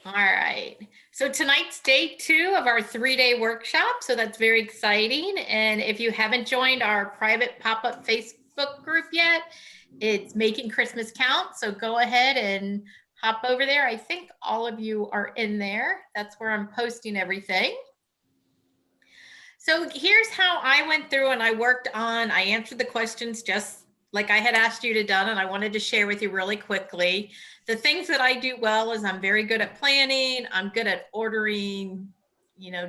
All right. So tonight's day 2 of our 3-day workshop. So that's very exciting. And if you haven't joined our private pop-up Facebook group yet, it's Making Christmas Count. So go ahead and hop over there. I think all of you are in there. That's where I'm posting everything. So here's how I went through and I answered the questions just like I had asked you to done, and I wanted to share with you really quickly. The things that I do well is I'm very good at planning. I'm good at ordering,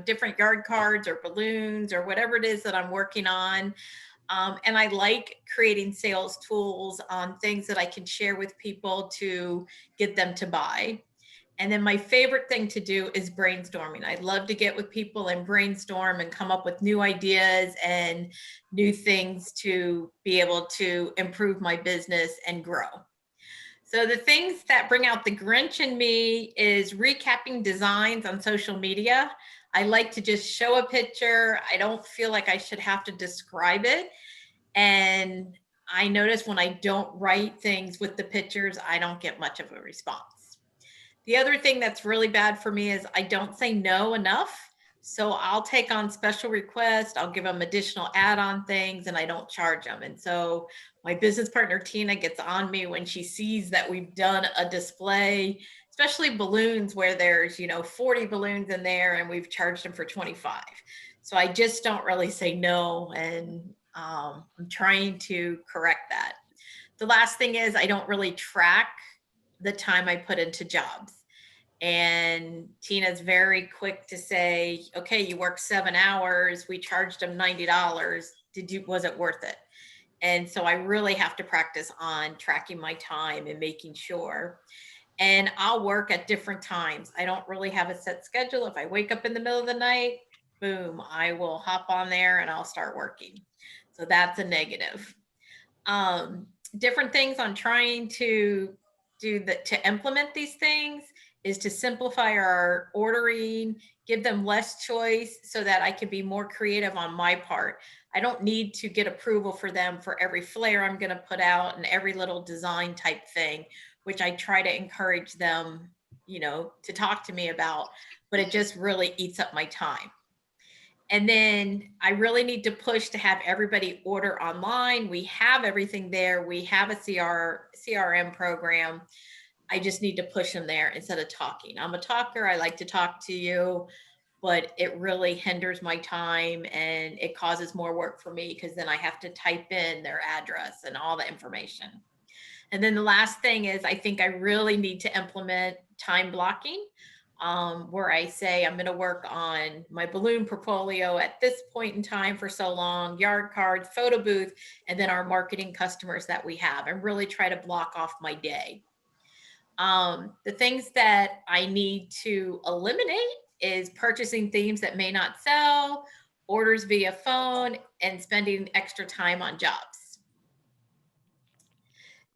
different yard cards or balloons or whatever it is that I'm working on. And I like creating sales tools on things that I can share with people to get them to buy. And then my favorite thing to do is brainstorming. I love to get with people and brainstorm and come up with new ideas and new things to be able to improve my business and grow. So the things that bring out the Grinch in me is recapping designs on social media. I like to just show a picture. I don't feel like I should have to describe it. And I notice when I don't write things with the pictures, I don't get much of a response. The other thing that's really bad for me is I don't say no enough. So I'll take on special requests, I'll give them additional add-on things, and I don't charge them. And so my business partner, Tina, gets on me when she sees that we've done a display, especially balloons where there's, 40 balloons in there and we've charged them for 25. So I just don't really say no. And I'm trying to correct that. The last thing is I don't really track the time I put into jobs. And Tina's very quick to say, okay, you worked 7 hours. We charged them $90. Was it worth it? And so I really have to practice on tracking my time and making sure. And I'll work at different times. I don't really have a set schedule. If I wake up in the middle of the night, boom, I will hop on there and I'll start working. So that's a negative. Different things on trying to to implement these things is to simplify our ordering, give them less choice so that I can be more creative on my part. I don't need to get approval for them for every flare I'm going to put out and every little design type thing, which I try to encourage them, to talk to me about, but it just really eats up my time. And then I really need to push to have everybody order online. We have everything there. We have a CRM program. I just need to push them there instead of talking. I'm a talker. I like to talk to you, but it really hinders my time and it causes more work for me because then I have to type in their address and all the information. And then the last thing is I think I really need to implement time blocking. Where I say I'm going to work on my balloon portfolio at this point in time for so long, yard cards, photo booth, and then our marketing customers that we have, and really try to block off my day. The things that I need to eliminate is purchasing themes that may not sell, orders via phone, and spending extra time on jobs.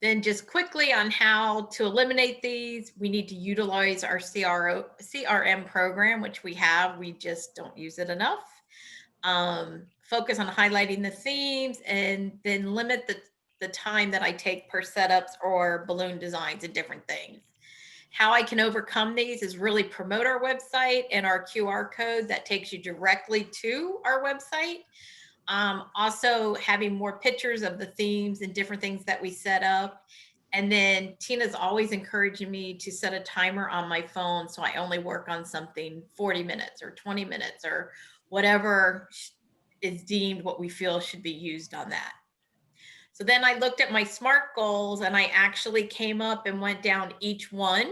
Then just quickly on how to eliminate these, we need to utilize our CRM program, which we have. We just don't use it enough. Focus on highlighting the themes and then limit the time that I take per setups or balloon designs and different things. How I can overcome these is really promote our website and our QR code that takes you directly to our website. Also having more pictures of the themes and different things that we set up. And then Tina's always encouraging me to set a timer on my phone so I only work on something 40 minutes or 20 minutes or whatever is deemed what we feel should be used on that. So then I looked at my SMART goals and I actually came up and went down each one.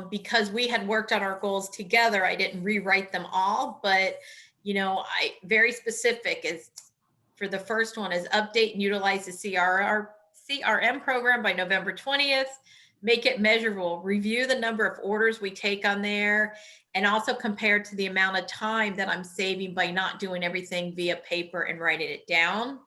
Because we had worked on our goals together, I didn't rewrite them all, but I very specific is for the first one is update and utilize the CRM program by November 20th, make it measurable, review the number of orders we take on there, and also compare to the amount of time that I'm saving by not doing everything via paper and writing it down.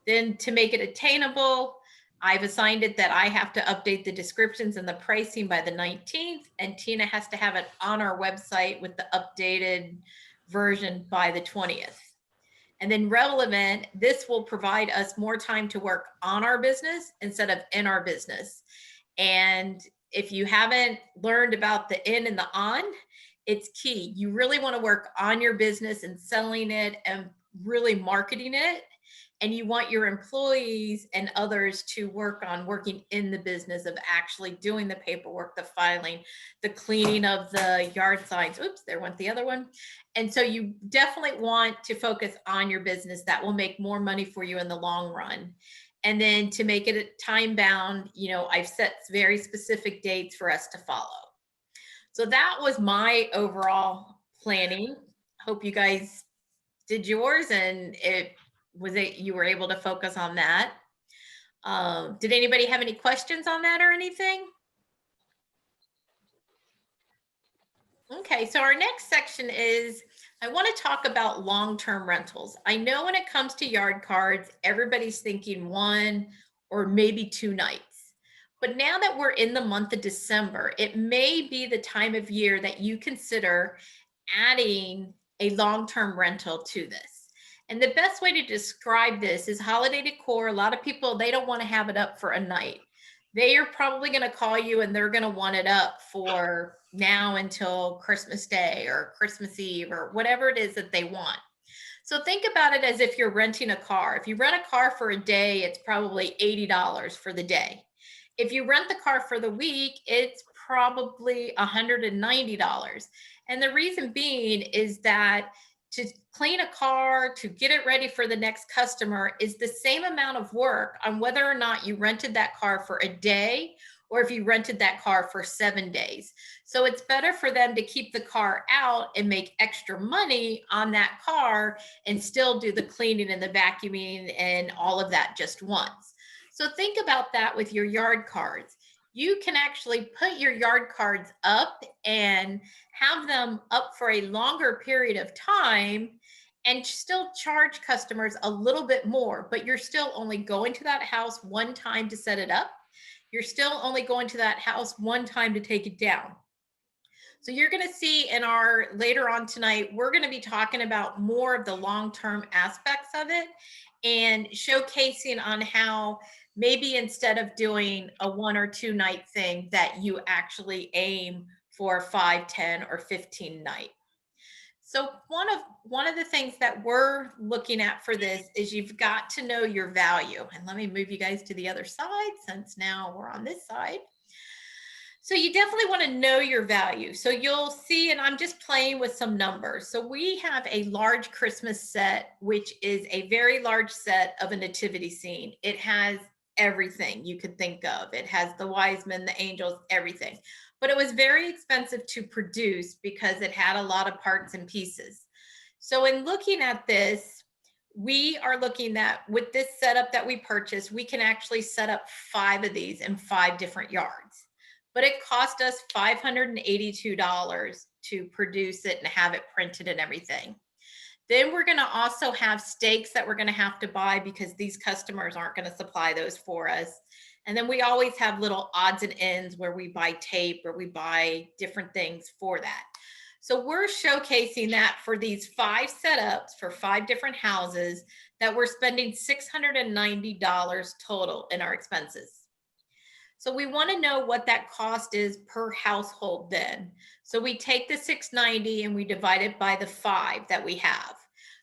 Then to make it attainable, I've assigned it that I have to update the descriptions and the pricing by the 19th, and Tina has to have it on our website with the updated version by the 20th. And then relevant, this will provide us more time to work on our business instead of in our business. And if you haven't learned about the in and the on, it's key. You really want to work on your business and selling it and really marketing it. And you want your employees and others to work on working in the business of actually doing the paperwork, the filing, the cleaning of the yard signs. Oops, there went the other one. And so you definitely want to focus on your business. That will make more money for you in the long run. And then to make it time bound, I've set very specific dates for us to follow. So that was my overall planning. Hope you guys did yours and you were able to focus on that. Did anybody have any questions on that or anything? Okay, so our next section is I want to talk about long-term rentals. I know when it comes to yard cards, everybody's thinking 1 or maybe 2 nights. But now that we're in the month of December, it may be the time of year that you consider adding a long-term rental to this. And the best way to describe this is holiday decor. A lot of people, they don't want to have it up for a night. They are probably going to call you and they're going to want it up for now until Christmas Day or Christmas Eve or whatever it is that they want. So think about it as if you're renting a car. If you rent a car for a day, it's probably $80 for the day. If you rent the car for the week, it's probably $190. And the reason being is that to clean a car, to get it ready for the next customer is the same amount of work on whether or not you rented that car for a day or if you rented that car for 7 days. So it's better for them to keep the car out and make extra money on that car and still do the cleaning and the vacuuming and all of that just once. So think about that with your yard cards. You can actually put your yard cards up and have them up for a longer period of time and still charge customers a little bit more, but you're still only going to that house one time to set it up. You're still only going to that house one time to take it down. So you're going to see in our later on tonight, we're going to be talking about more of the long-term aspects of it and showcasing on how maybe instead of doing a 1 or 2 night thing that you actually aim for 5, 10, or 15 night. So one of the things that we're looking at for this is you've got to know your value. And let me move you guys to the other side since now we're on this side. So you definitely want to know your value. So you'll see, and I'm just playing with some numbers. So we have a large Christmas set, which is a very large set of a nativity scene. It has everything you could think of. It has the wise men, the angels, everything. But it was very expensive to produce because it had a lot of parts and pieces. So in looking at this, we are looking at with this setup that we purchased, we can actually set up 5 of these in 5 different yards. But it cost us $582 to produce it and have it printed and everything. Then we're going to also have stakes that we're going to have to buy because these customers aren't going to supply those for us. And then we always have little odds and ends where we buy tape or we buy different things for that. So we're showcasing that for these 5 setups for 5 different houses that we're spending $690 total in our expenses. So we want to know what that cost is per household then. So we take the 690 and we divide it by the 5 that we have.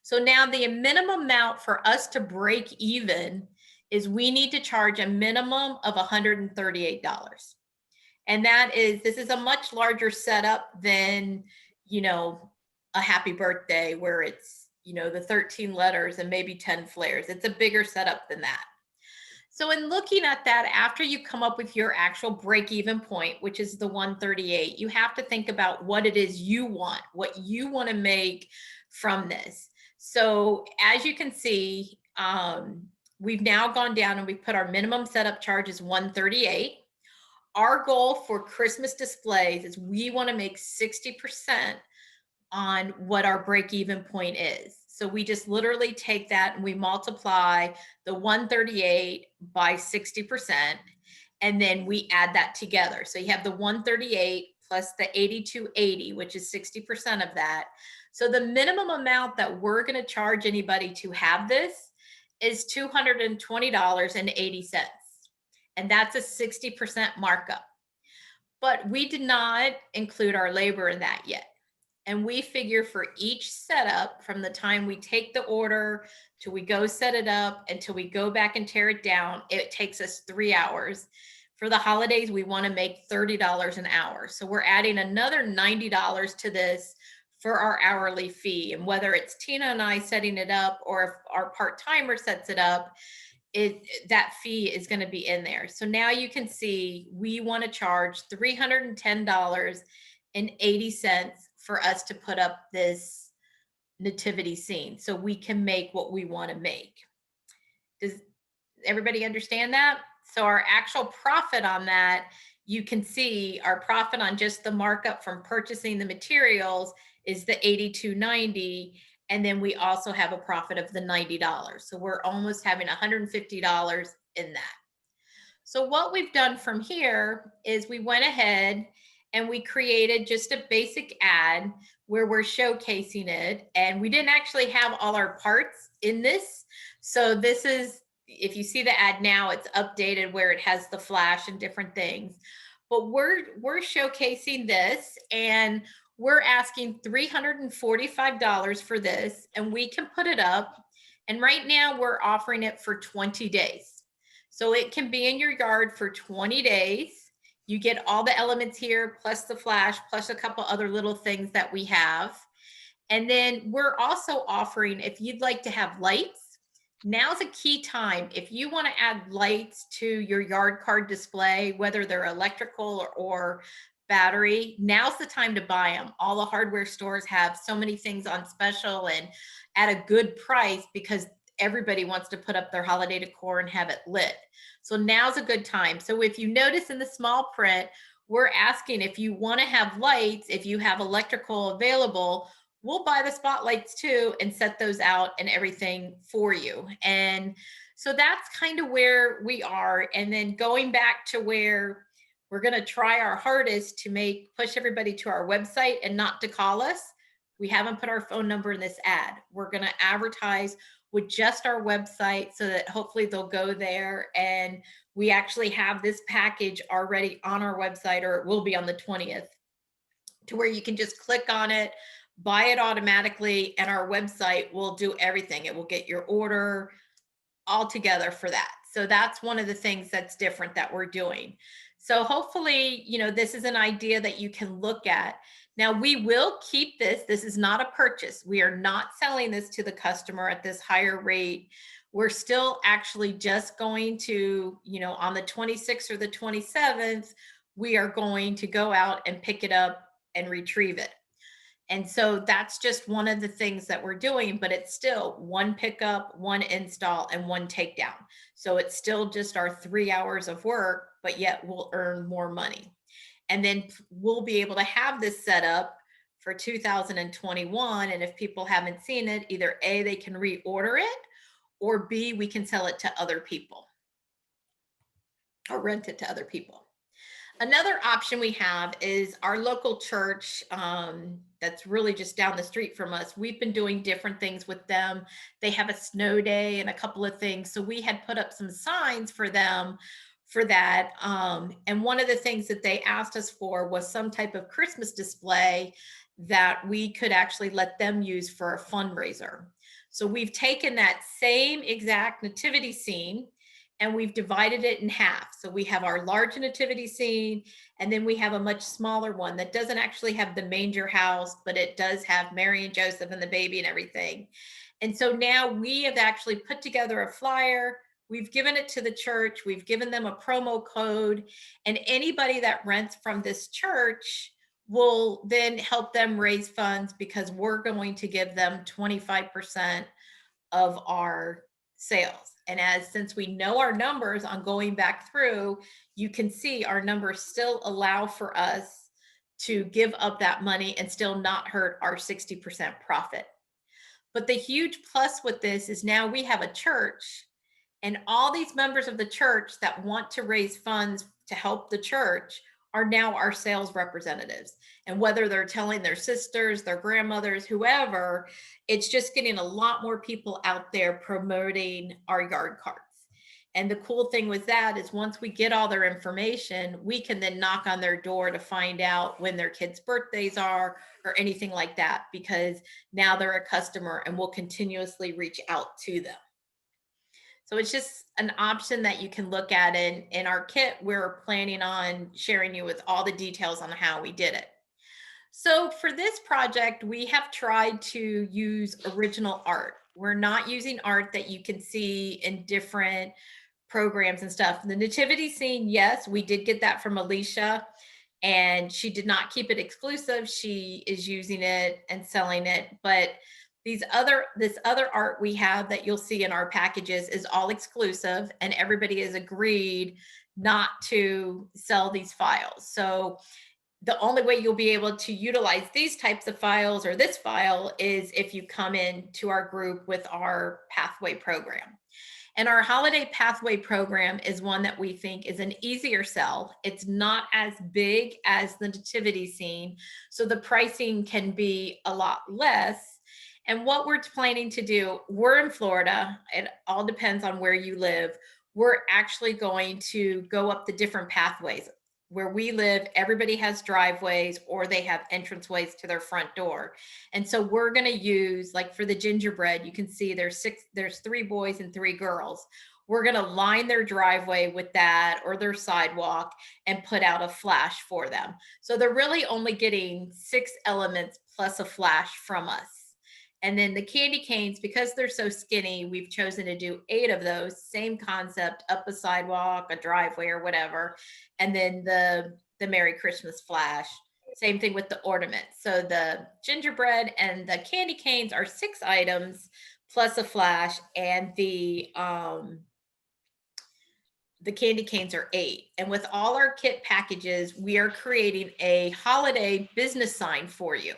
So now the minimum amount for us to break even is we need to charge a minimum of $138. And this is a much larger setup than, a happy birthday where it's, the 13 letters and maybe 10 flares. It's a bigger setup than that. So in looking at that, after you come up with your actual break-even point, which is the 138, you have to think about what it is you want, what you want to make from this. So as you can see, we've now gone down and we put our minimum setup charge is 138. Our goal for Christmas displays is we want to make 60% on what our break-even point is. So we just literally take that and we multiply the 138 by 60%, and then we add that together. So you have the 138 plus the 8280, which is 60% of that. So the minimum amount that we're going to charge anybody to have this is $220.80. And that's a 60% markup. but we did not include our labor in that yet. And we figure for each setup, from the time we take the order till we go set it up until we go back and tear it down, it takes us 3 hours. For the holidays, we want to make $30 an hour. So we're adding another $90 to this for our hourly fee. And whether it's Tina and I setting it up or if our part timer sets it up, that fee is going to be in there. So now you can see we want to charge $310.80 for us to put up this nativity scene so we can make what we want to make. Does everybody understand that? So our actual profit on that, you can see our profit on just the markup from purchasing the materials is the $82.90. And then we also have a profit of the $90. So we're almost having $150 in that. So what we've done from here is we went ahead and we created just a basic ad where we're showcasing it. And we didn't actually have all our parts in this. So this is, if you see the ad now, it's updated where it has the flash and different things. But we're showcasing this, and we're asking $345 for this, and we can put it up. And right now we're offering it for 20 days. So it can be in your yard for 20 days. You get all the elements here, plus the flash, plus a couple other little things that we have. And then we're also offering, if you'd like to have lights, now's a key time. If you want to add lights to your yard card display, whether they're electrical or battery, now's the time to buy them. All the hardware stores have so many things on special and at a good price because everybody wants to put up their holiday decor and have it lit. So now's a good time. So if you notice in the small print, we're asking if you want to have lights, if you have electrical available, we'll buy the spotlights too and set those out and everything for you. And so that's kind of where we are. And then going back to where we're going to try our hardest to push everybody to our website and not to call us. We haven't put our phone number in this ad. We're going to advertise with just our website so that hopefully they'll go there. And we actually have this package already on our website, or it will be on the 20th, to where you can just click on it, buy it automatically, and our website will do everything. It will get your order all together for that. So that's one of the things that's different that we're doing. So hopefully, this is an idea that you can look at. Now, we will keep this. This is not a purchase. We are not selling this to the customer at this higher rate. We're still actually just going to, on the 26th or the 27th, we are going to go out and pick it up and retrieve it. And so that's just one of the things that we're doing, but it's still one pickup, one install, and one takedown. So it's still just our 3 hours of work, but yet we'll earn more money. And then we'll be able to have this set up for 2021. And if people haven't seen it, either A, they can reorder it, or B, we can sell it to other people or rent it to other people. Another option we have is our local church that's really just down the street from us. We've been doing different things with them. They have a snow day and a couple of things. So we had put up some signs for them for that. And one of the things that they asked us for was some type of Christmas display that we could actually let them use for a fundraiser. So we've taken that same exact nativity scene and we've divided it in half. So we have our large nativity scene, and then we have a much smaller one that doesn't actually have the manger house, but it does have Mary and Joseph and the baby and everything. And so now we have actually put together a flyer. We've given it to the church. We've given them a promo code, and anybody that rents from this church will then help them raise funds because we're going to give them 25% of our sales. And since we know our numbers on going back through, you can see our numbers still allow for us to give up that money and still not hurt our 60% profit. But the huge plus with this is now we have a church, and all these members of the church that want to raise funds to help the church are now our sales representatives. And whether they're telling their sisters, their grandmothers, whoever, it's just getting a lot more people out there promoting our yard cards. And the cool thing with that is once we get all their information, we can then knock on their door to find out when their kids' birthdays are or anything like that, because now they're a customer and we'll continuously reach out to them. So it's just an option that you can look at. In our kit, we're planning on sharing you with all the details on how we did it. So for this project, we have tried to use original art. We're not using art that you can see in different programs and stuff. The nativity scene, yes, we did get that from Alicia, and she did not keep it exclusive. She is using it and selling it, but this other art we have that you'll see in our packages is all exclusive, and everybody has agreed not to sell these files. So the only way you'll be able to utilize these types of files or this file is if you come in to our group with our pathway program. And our holiday pathway program is one that we think is an easier sell. It's not as big as the nativity scene, so the pricing can be a lot less. And what we're planning to do, we're in Florida. It all depends on where you live. We're actually going to go up the different pathways. Where we live, everybody has driveways or they have entranceways to their front door. And so we're going to use, like for the gingerbread, you can see there's 3 boys and 3 girls. We're going to line their driveway with that or their sidewalk and put out a flash for them. So they're really only getting 6 elements plus a flash from us. And then the candy canes, because they're so skinny, we've chosen to do 8 of those. Same concept, up a sidewalk, a driveway, or whatever. And then the Merry Christmas flash. Same thing with the ornaments. So the gingerbread and the candy canes are 6 items plus a flash, and the candy canes are 8. And with all our kit packages, we are creating a holiday business sign for you.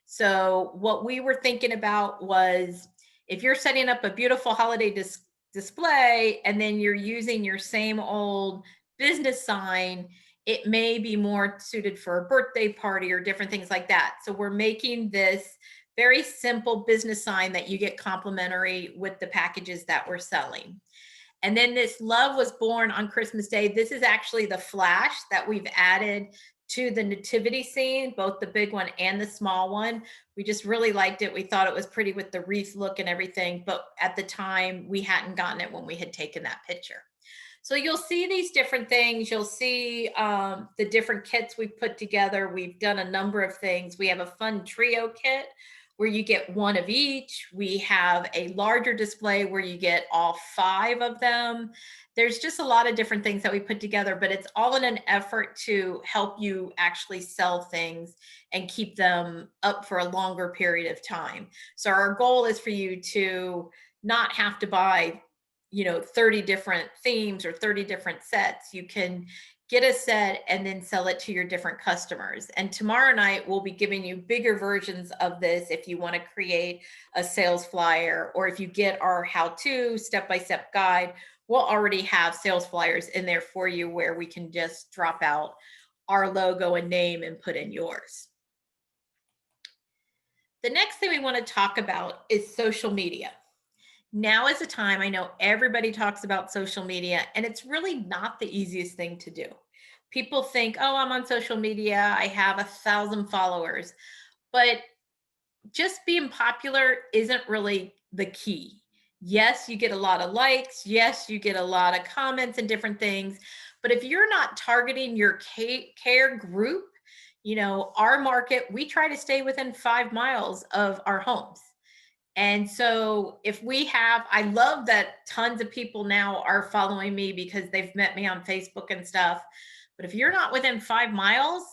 So what we were thinking about was, if you're setting up a beautiful holiday display and then you're using your same old business sign, it may be more suited for a birthday party or different things like that. So we're making this very simple business sign that you get complimentary with the packages that we're selling. And then this love was born on Christmas Day. This is actually the flash that we've added to the nativity scene, both the big one and the small one. We just really liked it. We thought it was pretty with the wreath look and everything, but at the time we hadn't gotten it when we had taken that picture. So you'll see these different things. You'll see the different kits we've put together. We've done a number of things. We have a fun trio kit where you get 1 of each. We have a larger display where you get all 5 of them. There's just a lot of different things that we put together, but it's all in an effort to help you actually sell things and keep them up for a longer period of time. So our goal is for you to not have to buy 30 different themes or 30 different sets. You can get a set and then sell it to your different customers. And tomorrow night, we'll be giving you bigger versions of this if you want to create a sales flyer, or if you get our how-to step-by-step guide, we'll already have sales flyers in there for you where we can just drop out our logo and name and put in yours. The next thing we want to talk about is social media. Now is the time. I know everybody talks about social media, and it's really not the easiest thing to do. People think, oh, I'm on social media, I have 1,000 followers, but just being popular isn't really the key. Yes, you get a lot of likes. Yes, you get a lot of comments and different things. But if you're not targeting your care group, our market, we try to stay within 5 miles of our homes. And so I love that tons of people now are following me because they've met me on Facebook and stuff. But if you're not within 5 miles,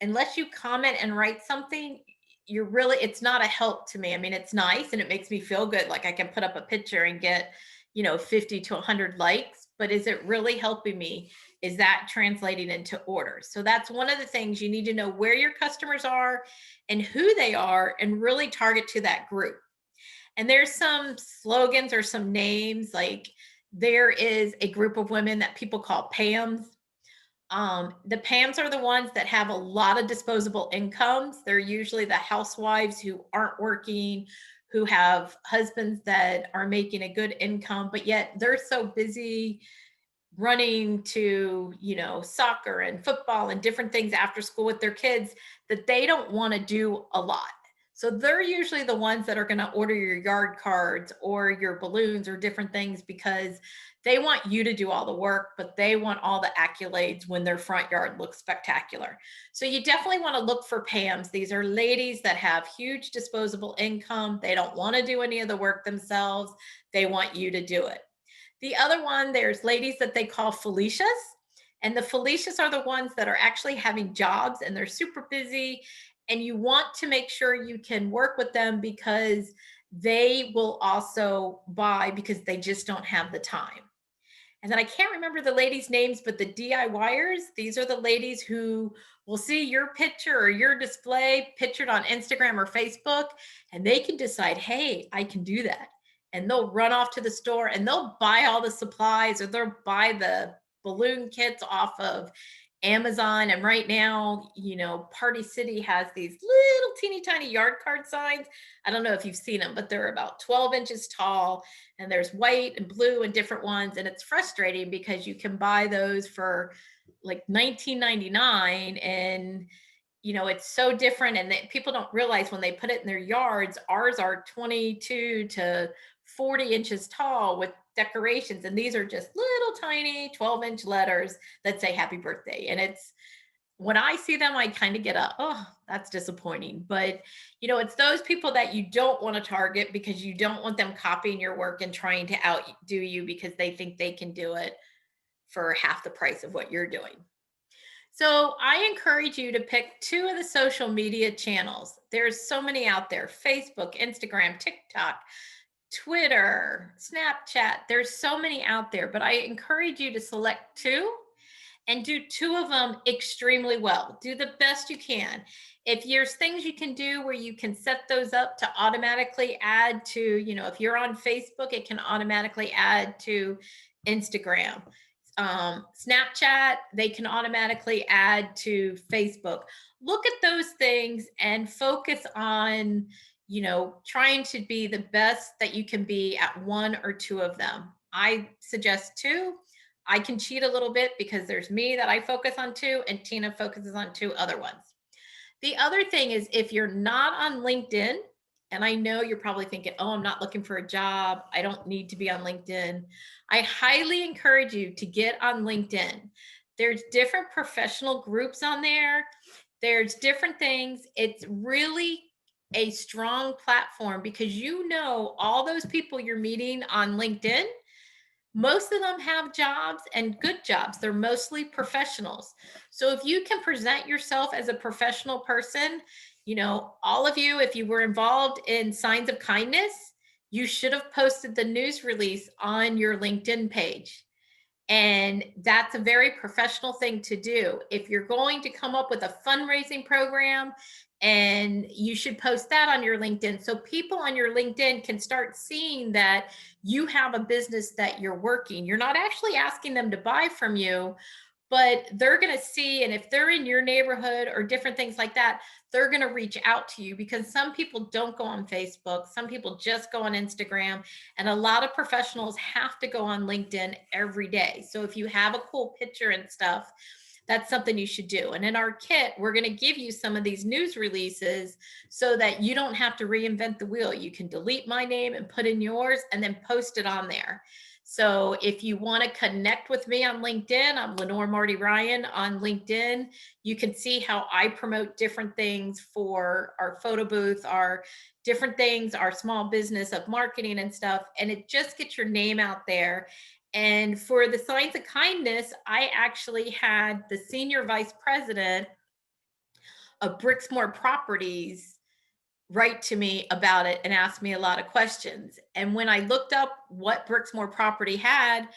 unless you comment and write something, it's not a help to me. I mean, it's nice and it makes me feel good. Like I can put up a picture and get, 50 to 100 likes, but is it really helping me? Is that translating into orders? So that's one of the things. You need to know where your customers are and who they are and really target to that group. And there's some slogans or some names, like there is a group of women that people call Pams. The Pams are the ones that have a lot of disposable incomes. They're usually the housewives who aren't working, who have husbands that are making a good income, but yet they're so busy running to, soccer and football and different things after school with their kids that they don't want to do a lot. So they're usually the ones that are going to order your yard cards or your balloons or different things because they want you to do all the work, but they want all the accolades when their front yard looks spectacular. So you definitely want to look for Pams. These are ladies that have huge disposable income. They don't want to do any of the work themselves. They want you to do it. The other one, there's ladies that they call Felicias. And the Felicias are the ones that are actually having jobs and they're super busy. And you want to make sure you can work with them because they will also buy because they just don't have the time. And then I can't remember the ladies' names, but the DIYers, these are the ladies who will see your picture or your display pictured on Instagram or Facebook, and they can decide, hey, I can do that. And they'll run off to the store and they'll buy all the supplies or they'll buy the balloon kits off of Amazon. And right now, Party City has these little teeny tiny yard card signs. I don't know if you've seen them, but they're about 12 inches tall and there's white and blue and different ones. And it's frustrating because you can buy those for like $19.99 and it's so different. And people don't realize when they put it in their yards, ours are 22 to 40 inches tall with decorations. And these are just little tiny 12-inch letters that say happy birthday. And it's, when I see them, I kind of get oh, that's disappointing. But, it's those people that you don't want to target because you don't want them copying your work and trying to outdo you because they think they can do it for half the price of what you're doing. So I encourage you to pick 2 of the social media channels. There's so many out there: Facebook, Instagram, TikTok, Twitter, Snapchat. There's so many out there, but I encourage you to select 2 and do 2 of them extremely well. Do the best you can. If there's things you can do where you can set those up to automatically add to, if you're on Facebook, it can automatically add to Instagram. Snapchat, they can automatically add to Facebook. Look at those things and focus on, trying to be the best that you can be at 1 or 2 of them. I suggest 2. I can cheat a little bit because there's me that I focus on 2 and Tina focuses on 2 other ones. The other thing is if you're not on LinkedIn, and I know you're probably thinking, oh, I'm not looking for a job, I don't need to be on LinkedIn. I highly encourage you to get on LinkedIn. There's different professional groups on there. There's different things. It's really a strong platform because all those people you're meeting on LinkedIn, most of them have jobs and good jobs. They're mostly professionals. So if you can present yourself as a professional person, all of you, if you were involved in Signs of Kindness, you should have posted the news release on your LinkedIn page. And that's a very professional thing to do. If you're going to come up with a fundraising program, and you should post that on your LinkedIn so people on your LinkedIn can start seeing that you have a business that you're working. You're not actually asking them to buy from you, but they're going to see, and if they're in your neighborhood or different things like that, they're going to reach out to you because some people don't go on Facebook. Some people just go on Instagram, and a lot of professionals have to go on LinkedIn every day. So if you have a cool picture and stuff, that's something you should do. And in our kit, we're going to give you some of these news releases so that you don't have to reinvent the wheel. You can delete my name and put in yours and then post it on there. So if you want to connect with me on LinkedIn, I'm Lenore Marty Ryan on LinkedIn. You can see how I promote different things for our photo booth, our different things, our small business of marketing and stuff. And it just gets your name out there. And for the Signs of Kindness, I actually had the senior vice president of Brixmore Properties write to me about it and ask me a lot of questions. And when I looked up what Brixmore Property had,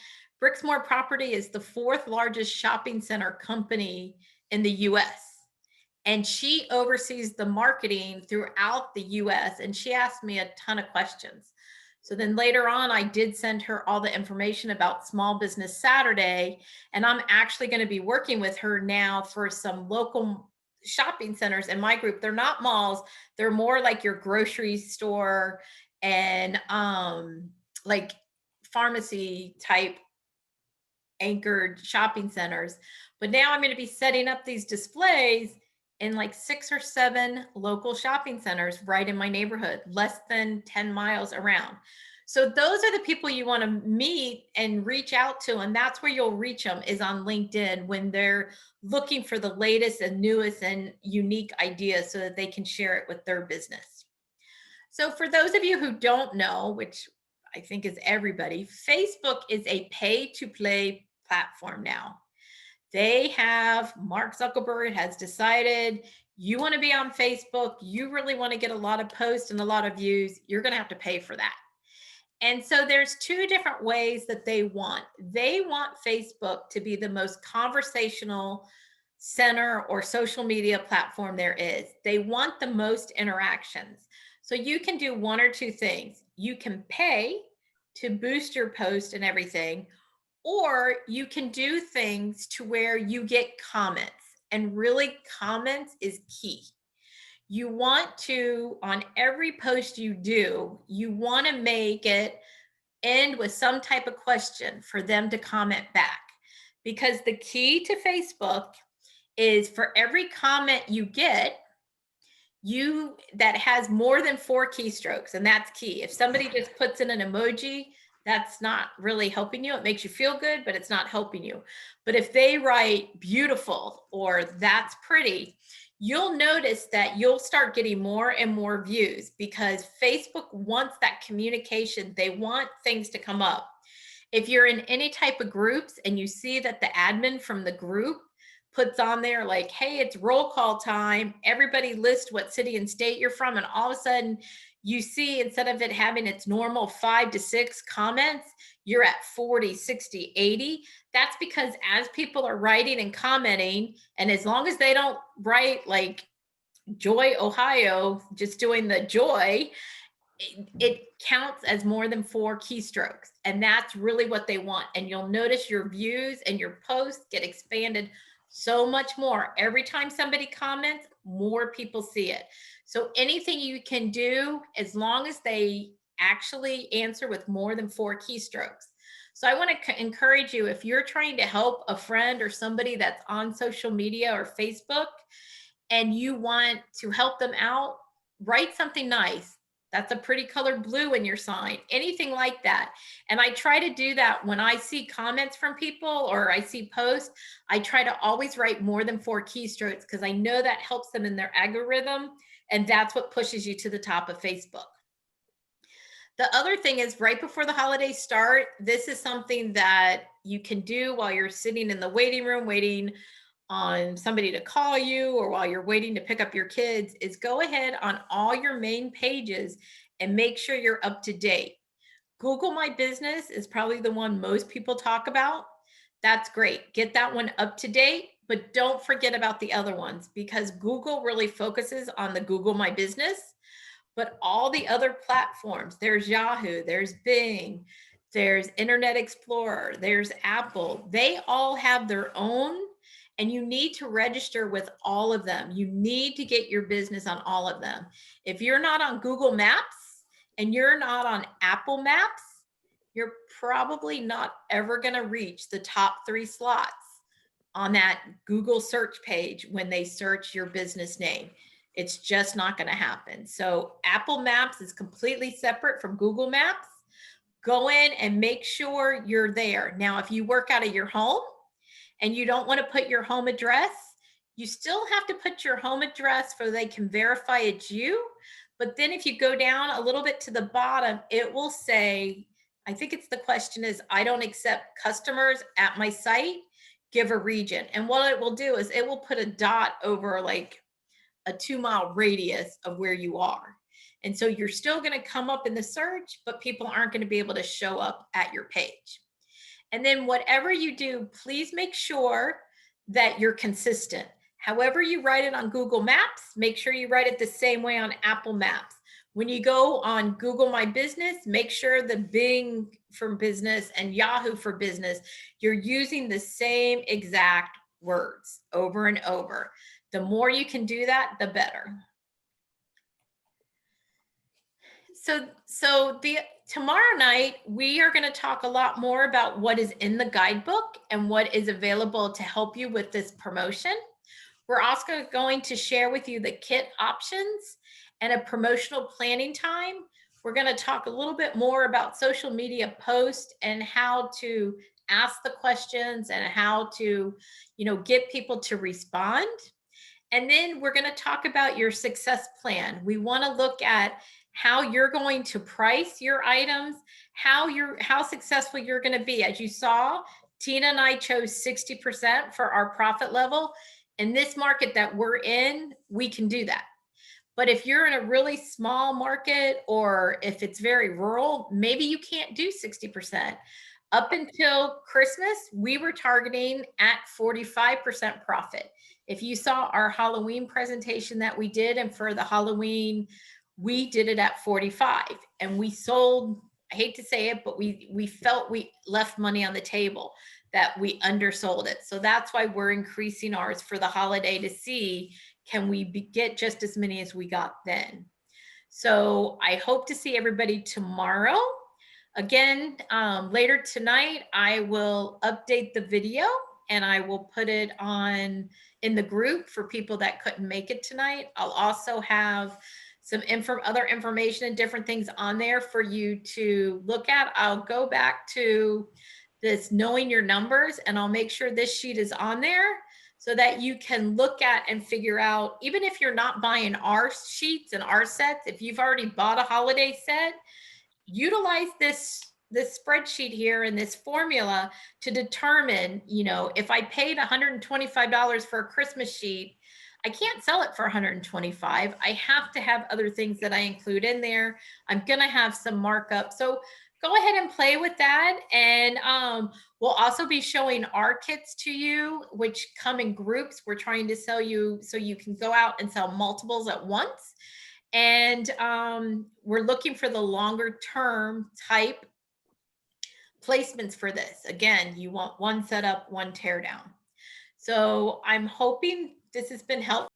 Brixmore Property is the 4th largest shopping center company in the US. And she oversees the marketing throughout the US. And she asked me a ton of questions. So then later on, I did send her all the information about Small Business Saturday. And I'm actually going to be working with her now for some local shopping centers in my group. They're not malls. They're more like your grocery store and like pharmacy type anchored shopping centers. But now I'm going to be setting up these displays in like 6 or 7 local shopping centers right in my neighborhood, less than 10 miles around. So those are the people you want to meet and reach out to. And that's where you'll reach them, is on LinkedIn, when they're looking for the latest and newest and unique ideas so that they can share it with their business. So for those of you who don't know, which I think is everybody, Facebook is a pay to play platform now. They have, Mark Zuckerberg has decided, you want to be on Facebook, you really want to get a lot of posts and a lot of views, you're going to have to pay for that. And so there's 2 different ways that they want. They want Facebook to be the most conversational center or social media platform there is. They want the most interactions. So you can do 1 or 2 things. You can pay to boost your post and everything, or you can do things to where you get comments. And really, comments is key. You want to, on every post you do, you want to make it end with some type of question for them to comment back. Because the key to Facebook is, for every comment you get, that has more than 4 keystrokes, and that's key. If somebody just puts in an emoji, that's not really helping you. It makes you feel good, but it's not helping you. But if they write beautiful or that's pretty, you'll notice that you'll start getting more and more views, because Facebook wants that communication. They want things to come up. If you're in any type of groups and you see that the admin from the group puts on there like, hey, it's roll call time, everybody list what city and state you're from, and all of a sudden you see, instead of it having its normal 5 to 6 comments, you're at 40, 60, 80. That's because as people are writing and commenting, and as long as they don't write like Joy, Ohio, just doing the joy, it counts as more than 4 keystrokes. And that's really what they want. And you'll notice your views and your posts get expanded so much more. Every time somebody comments, more people see it. So anything you can do, as long as they actually answer with more than 4 keystrokes. So I want to encourage you, if you're trying to help a friend or somebody that's on social media or Facebook, and you want to help them out, write something nice. That's a pretty colored blue in your sign, anything like that. And I try to do that when I see comments from people or I see posts. I try to always write more than 4 keystrokes, because I know that helps them in their algorithm. And that's what pushes you to the top of Facebook. The other thing is, right before the holidays start, this is something that you can do while you're sitting in the waiting room waiting on somebody to call you, or while you're waiting to pick up your kids, is go ahead on all your main pages and make sure you're up to date. Google My Business is probably the one most people talk about. That's great. Get that one up to date, but don't forget about the other ones, because Google really focuses on the Google My Business. But all the other platforms, there's Yahoo, there's Bing, there's Internet Explorer, there's Apple, they all have their own, and you need to register with all of them. You need to get your business on all of them. If you're not on Google Maps and you're not on Apple Maps, you're probably not ever going to reach the top 3 slots on that Google search page when they search your business name. It's just not going to happen. So Apple Maps is completely separate from Google Maps. Go in and make sure you're there. Now, if you work out of your home and you don't want to put your home address, you still have to put your home address so they can verify it's you. But then if you go down a little bit to the bottom, it will say, I think it's, the question is, I don't accept customers at my site, give a region. And what it will do is it will put a dot over like a 2-mile radius of where you are. And so you're still going to come up in the search, but people aren't going to be able to show up at your page. And then whatever you do, please make sure that you're consistent. However you write it on Google Maps, make sure you write it the same way on Apple Maps. When you go on Google My Business, make sure the Bing for business and Yahoo for business, you're using the same exact words over and over. The more you can do that, the better. So the tomorrow night we are going to talk a lot more about what is in the guidebook and what is available to help you with this promotion. We're also going to share with you the kit options and a promotional planning time. We're going to talk a little bit more about social media posts and how to ask the questions and how to, get people to respond. And then we're going to talk about your success plan. We want to look at how you're going to price your items, how successful you're going to be. As you saw, Tina and I chose 60% for our profit level. In this market that we're in, we can do that. But if you're in a really small market or if it's very rural, maybe you can't do 60%. Up until Christmas, we were targeting at 45% profit. If you saw our Halloween presentation that we did, and for the Halloween, we did it at 45 and we sold, I hate to say it, but we felt we left money on the table, that we undersold it. So that's why we're increasing ours for the holiday to see, can we get just as many as we got then? So I hope to see everybody tomorrow. Again, later tonight, I will update the video and I will put it on in the group for people that couldn't make it tonight. I'll also have some other information and different things on there for you to look at. I'll go back to this knowing your numbers and I'll make sure this sheet is on there so that you can look at and figure out, even if you're not buying our sheets and our sets, if you've already bought a holiday set, utilize this spreadsheet here and this formula to determine, if I paid $125 for a Christmas sheet, I can't sell it for 125. I have to have other things that I include in there. I'm going to have some markup. So go ahead and play with that. And we'll also be showing our kits to you, which come in groups. We're trying to sell you so you can go out and sell multiples at once. And we're looking for the longer term type placements for this. Again, you want one setup, one teardown. So I'm hoping this has been helpful.